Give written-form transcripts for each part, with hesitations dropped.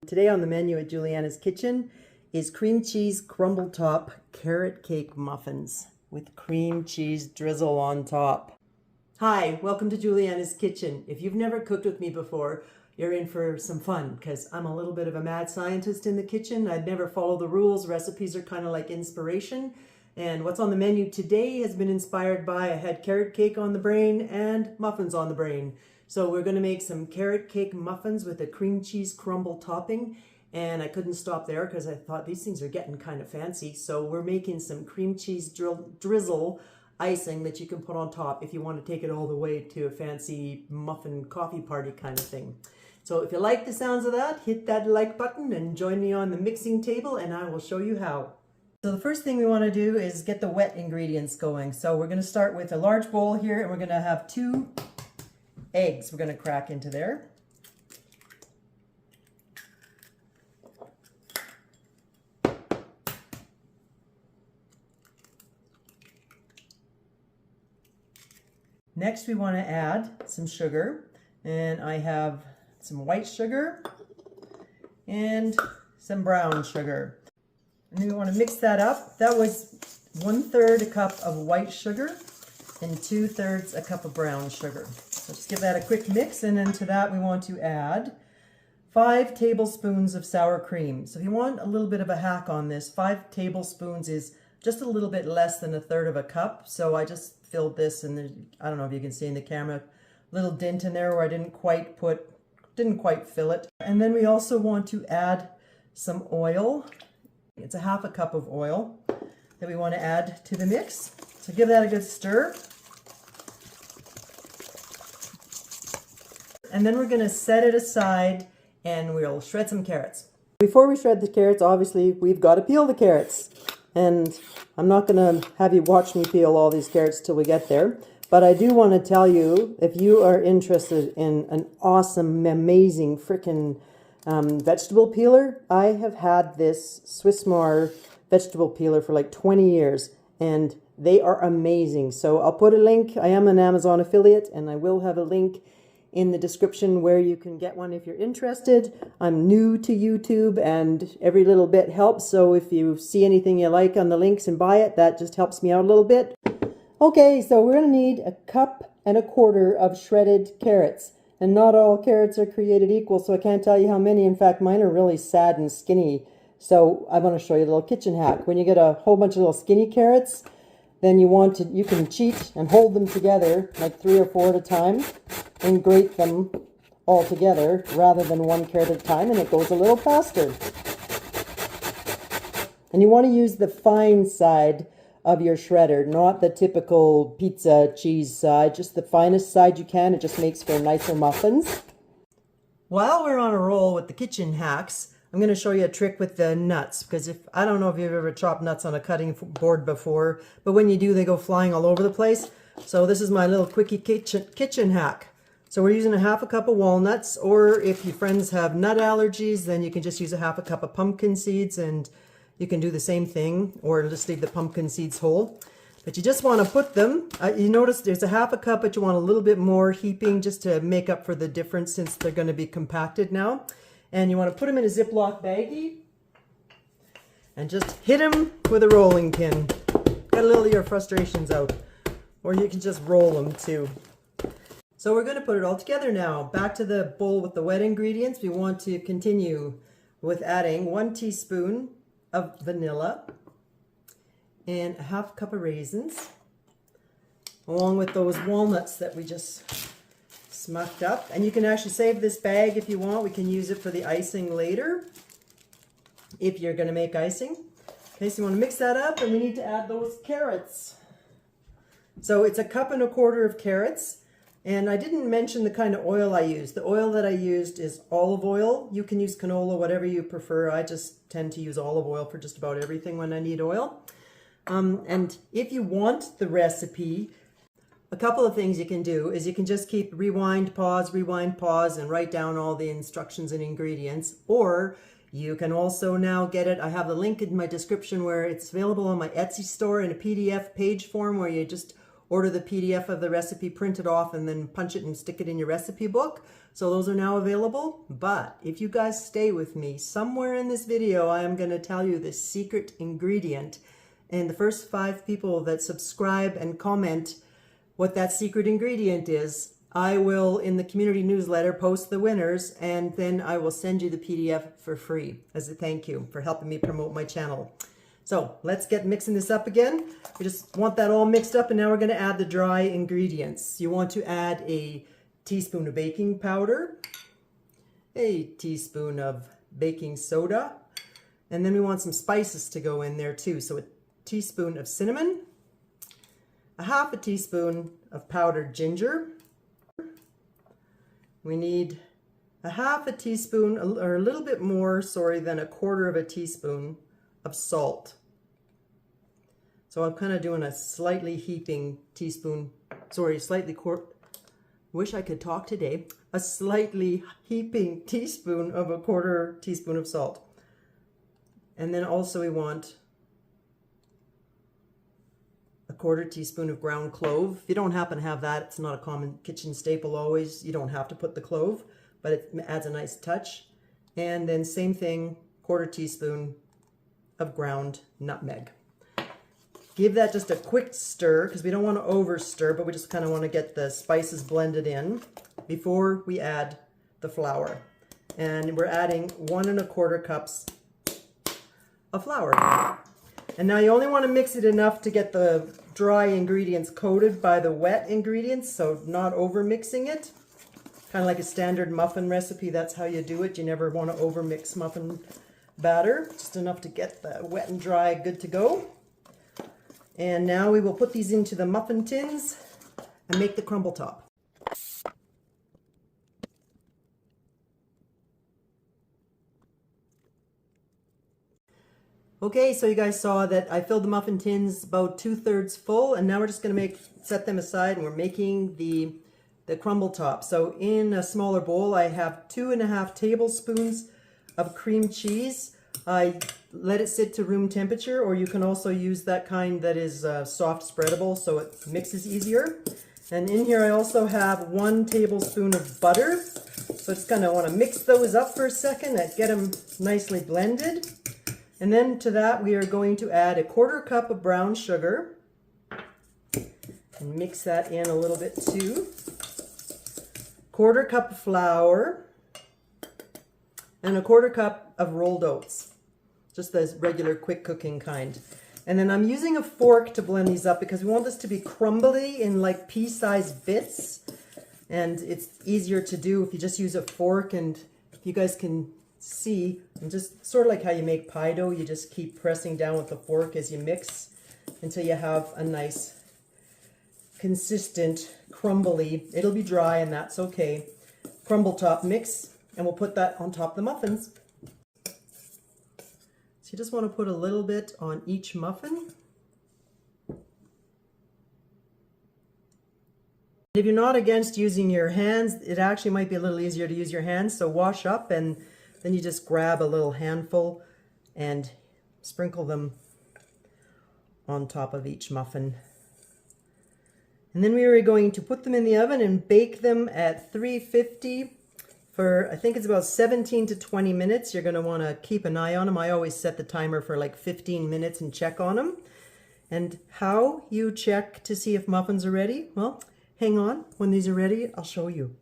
Today on the menu at Jeweliyana's Kitchen is cream cheese crumble top carrot cake muffins with cream cheese drizzle on top. Hi, welcome to Jeweliyana's Kitchen. If you've never cooked with me before, you're in for some fun because I'm a little bit of a mad scientist in the kitchen. I'd never follow the rules. Recipes are kind of like inspiration. And what's on the menu today has been inspired by I had carrot cake on the brain and muffins on the brain. So we're going to make some carrot cake muffins with a cream cheese crumble topping. And I couldn't stop there because I thought these things are getting kind of fancy. So we're making some cream cheese drizzle icing that you can put on top if you want to take it all the way to a fancy muffin coffee party kind of thing. So if you like the sounds of that, hit that like button and join me on the mixing table and I will show you how. So the first thing we want to do is get the wet ingredients going. So we're going to start with a large bowl here and we're going to have 2 eggs we're going to crack into there. Next we want to add some sugar, and I have some white sugar and some brown sugar. And then we want to mix that up. That was 1/3 a cup of white sugar and 2/3 a cup of brown sugar. So just give that a quick mix, and then to that we want to add 5 tablespoons of sour cream. So if you want a little bit of a hack on this, 5 tablespoons is just a little bit less than 1/3 of a cup. So I just filled this, and I don't know if you can see in the camera, a little dent in there where I didn't quite fill it. And then we also want to add some oil. It's a 1/2 cup of oil that we want to add to the mix. So give that a good stir. And then we're going to set it aside and we'll shred some carrots. Before we shred the carrots, obviously we've got to peel the carrots. And I'm not going to have you watch me peel all these carrots till we get there. But I do want to tell you, if you are interested in an awesome, amazing freaking vegetable peeler, I have had this Swissmar vegetable peeler for like 20 years. And they are amazing. So I'll put a link. I am an Amazon affiliate and I will have a link in the description where you can get one if you're interested. I'm new to YouTube and every little bit helps. So if you see anything you like on the links and buy it, that just helps me out a little bit. Okay, so we're going to need 1.25 cups of shredded carrots. And not all carrots are created equal, so I can't tell you how many. In fact, mine are really sad and skinny. So I want to show you a little kitchen hack. When you get a whole bunch of little skinny carrots, then you can cheat and hold them together like 3 or 4 at a time and grate them all together rather than 1 carrot at a time, and it goes a little faster. And you want to use the fine side of your shredder, not the typical pizza cheese side, just the finest side you can. It just makes for nicer muffins. While we're on a roll with the kitchen hacks, I'm going to show you a trick with the nuts, because I don't know if you've ever chopped nuts on a cutting board before, but when you do, they go flying all over the place. So this is my little quickie kitchen hack. So we're using a 1/2 cup of walnuts, or if your friends have nut allergies, then you can just use a 1/2 cup of pumpkin seeds, and you can do the same thing, or just leave the pumpkin seeds whole. But you just want to put them, you notice there's a 1/2 cup, but you want a little bit more heaping just to make up for the difference since they're going to be compacted now. And you want to put them in a Ziploc baggie and just hit them with a rolling pin. Get a little of your frustrations out. Or you can just roll them too. So we're going to put it all together now. Back to the bowl with the wet ingredients. We want to continue with adding 1 teaspoon of vanilla and a 1/2 cup of raisins, along with those walnuts that we just smucked up. And you can actually save this bag if you want. We can use it for the icing later if you're going to make icing. Okay, so you want to mix that up, and we need to add those carrots. So it's a 1.25 cups of carrots, and I didn't mention the kind of oil I used. The oil that I used is olive oil. You can use canola, whatever you prefer. I just tend to use olive oil for just about everything when I need oil. And if you want the recipe, a couple of things you can do is you can just keep rewind, pause, and write down all the instructions and ingredients. Or you can also now get it. I have the link in my description where it's available on my Etsy store in a PDF page form where you just order the PDF of the recipe, print it off, and then punch it and stick it in your recipe book. So those are now available. But if you guys stay with me, somewhere in this video, I am going to tell you the secret ingredient. And the first 5 people that subscribe and comment what that secret ingredient is, I will, in the community newsletter, post the winners, and then I will send you the PDF for free as a thank you for helping me promote my channel. So let's get mixing this up again. We just want that all mixed up, and now we're going to add the dry ingredients. You want to add a teaspoon of baking powder, a teaspoon of baking soda, and then we want some spices to go in there too. So a teaspoon of cinnamon, a half a teaspoon of powdered ginger. We need a half a teaspoon, or a little bit more, sorry, than a quarter of a teaspoon of salt. So I'm kind of doing a slightly heaping teaspoon, sorry, wish I could talk today, a slightly heaping teaspoon of a quarter teaspoon of salt. And then also we want a quarter teaspoon of ground clove. If you don't happen to have that, it's not a common kitchen staple always. You don't have to put the clove, but it adds a nice touch. And then same thing, quarter teaspoon of ground nutmeg. Give that just a quick stir, because we don't want to over stir, but we just kind of want to get the spices blended in before we add the flour. And we're adding 1 1/4 cups of flour. And now you only want to mix it enough to get the dry ingredients coated by the wet ingredients, so not over mixing it. Kind of like a standard muffin recipe, that's how you do it. You never want to over mix muffin batter, just enough to get the wet and dry good to go. And now we will put these into the muffin tins and make the crumble top. Okay, so you guys saw that I filled the muffin tins about 2/3 full, and now we're just going to set them aside, and we're making the crumble top. So in a smaller bowl, I have 2½ tablespoons of cream cheese. I let it sit to room temperature, or you can also use that kind that is soft spreadable, so it mixes easier. And in here I also have 1 tablespoon of butter. So just kind of want to mix those up for a second and get them nicely blended. And then to that we are going to add a 1/4 cup of brown sugar and mix that in a little bit too. 1/4 cup of flour and a 1/4 cup of rolled oats, just the regular quick cooking kind. And then I'm using a fork to blend these up because we want this to be crumbly in like pea-sized bits, and it's easier to do if you just use a fork. And if you guys can see, and just sort of like how you make pie dough, you just keep pressing down with the fork as you mix until you have a nice consistent crumbly, it'll be dry and that's okay, crumble top mix, and we'll put that on top of the muffins. So you just want to put a little bit on each muffin. If you're not against using your hands, it actually might be a little easier to use your hands, so wash up and then you just grab a little handful and sprinkle them on top of each muffin. And then we are going to put them in the oven and bake them at 350 for, I think it's about 17 to 20 minutes. You're going to want to keep an eye on them. I always set the timer for like 15 minutes and check on them. And how you check to see if muffins are ready? Well, hang on. When these are ready, I'll show you.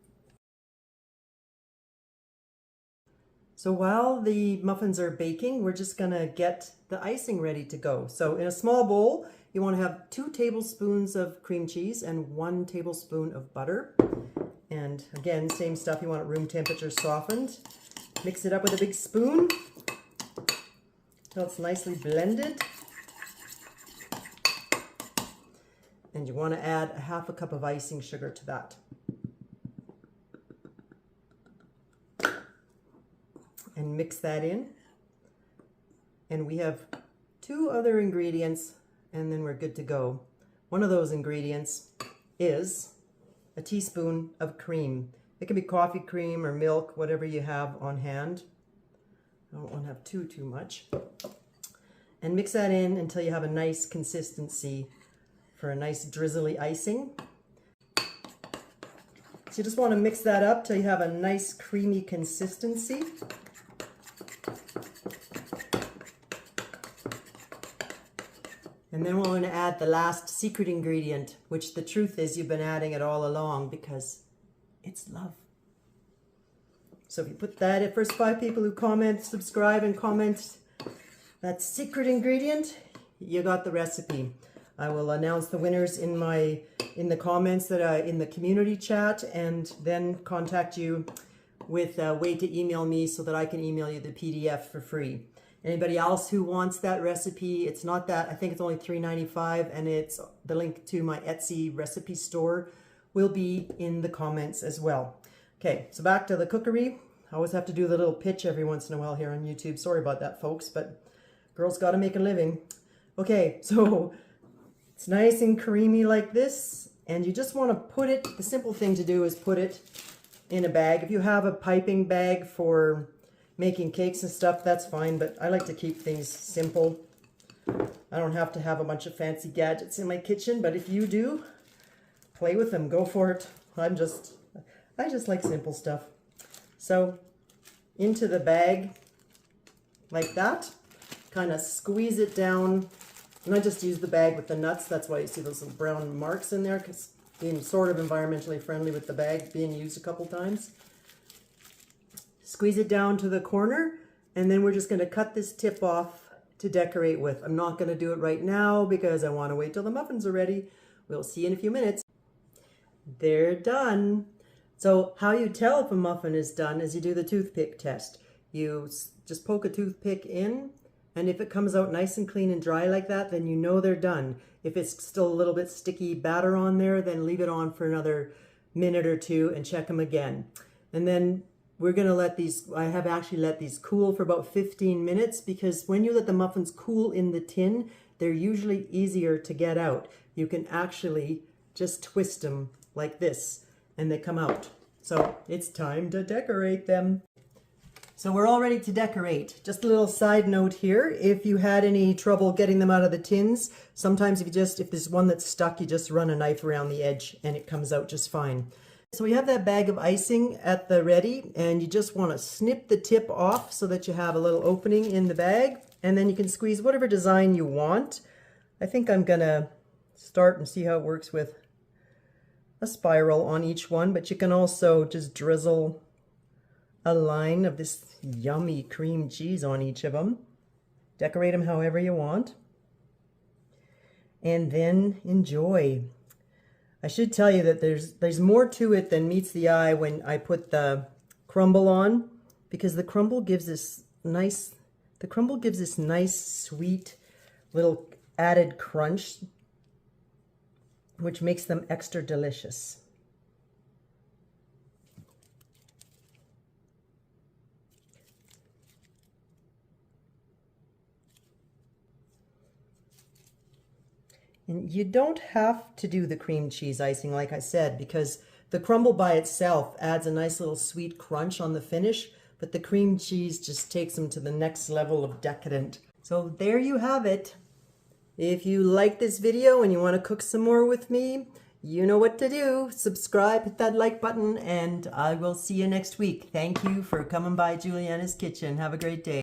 So while the muffins are baking, we're just going to get the icing ready to go. So in a small bowl, you want to have 2 tablespoons of cream cheese and 1 tablespoon of butter. And again, same stuff, you want it room temperature softened. Mix it up with a big spoon until it's nicely blended. And you want to add a 1/2 cup of icing sugar to that. And mix that in. And we have 2 other ingredients, and then we're good to go. One of those ingredients is a teaspoon of cream. It can be coffee cream or milk, whatever you have on hand. I don't want to have too much. And mix that in until you have a nice consistency for a nice drizzly icing. So you just want to mix that up till you have a nice creamy consistency. And then we're going to add the last secret ingredient, which the truth is you've been adding it all along because it's love. So if you put that at first 5 people who comment, subscribe, and comment that secret ingredient, you got the recipe. I will announce the winners in the comments that in the community chat, and then contact you with a way to email me so that I can email you the PDF for free. Anybody else who wants that recipe, it's not that, I think it's only $3.95, and it's the link to my Etsy recipe store will be in the comments as well. Okay, so back to the cookery. I always have to do the little pitch every once in a while here on YouTube. Sorry about that, folks, but girls got to make a living. Okay, so it's nice and creamy like this, and you just want to put it, the simple thing to do is put it in a bag. If you have a piping bag for making cakes and stuff, that's fine, but I like to keep things simple. I don't have to have a bunch of fancy gadgets in my kitchen, but if you do, play with them, go for it. I just like simple stuff. So into the bag like that, kind of squeeze it down. And I just use the bag with the nuts. That's why you see those little brown marks in there, because being sort of environmentally friendly with the bag being used a couple times. Squeeze it down to the corner, and then we're just going to cut this tip off to decorate with. I'm not going to do it right now because I want to wait till the muffins are ready. We'll see in a few minutes. They're done. So how you tell if a muffin is done is you do the toothpick test. You just poke a toothpick in, and if it comes out nice and clean and dry like that, then you know they're done. If it's still a little bit sticky batter on there, then leave it on for another minute or two and check them again. And then we're going to let these, I have actually let these cool for about 15 minutes, because when you let the muffins cool in the tin, they're usually easier to get out. You can actually just twist them like this and they come out. So it's time to decorate them. So we're all ready to decorate. Just a little side note here. If you had any trouble getting them out of the tins, sometimes if there's one that's stuck, you just run a knife around the edge and it comes out just fine. So we have that bag of icing at the ready, and you just want to snip the tip off so that you have a little opening in the bag, and then you can squeeze whatever design you want. I think I'm gonna start and see how it works with a spiral on each one, but you can also just drizzle a line of this yummy cream cheese on each of them. Decorate them however you want, and then enjoy. I should tell you that there's more to it than meets the eye when I put the crumble on, because the crumble gives this nice sweet little added crunch, which makes them extra delicious. And you don't have to do the cream cheese icing, like I said, because the crumble by itself adds a nice little sweet crunch on the finish, but the cream cheese just takes them to the next level of decadent. So there you have it. If you like this video and you want to cook some more with me, you know what to do. Subscribe, hit that like button, and I will see you next week. Thank you for coming by Jeweliyana's Kitchen. Have a great day.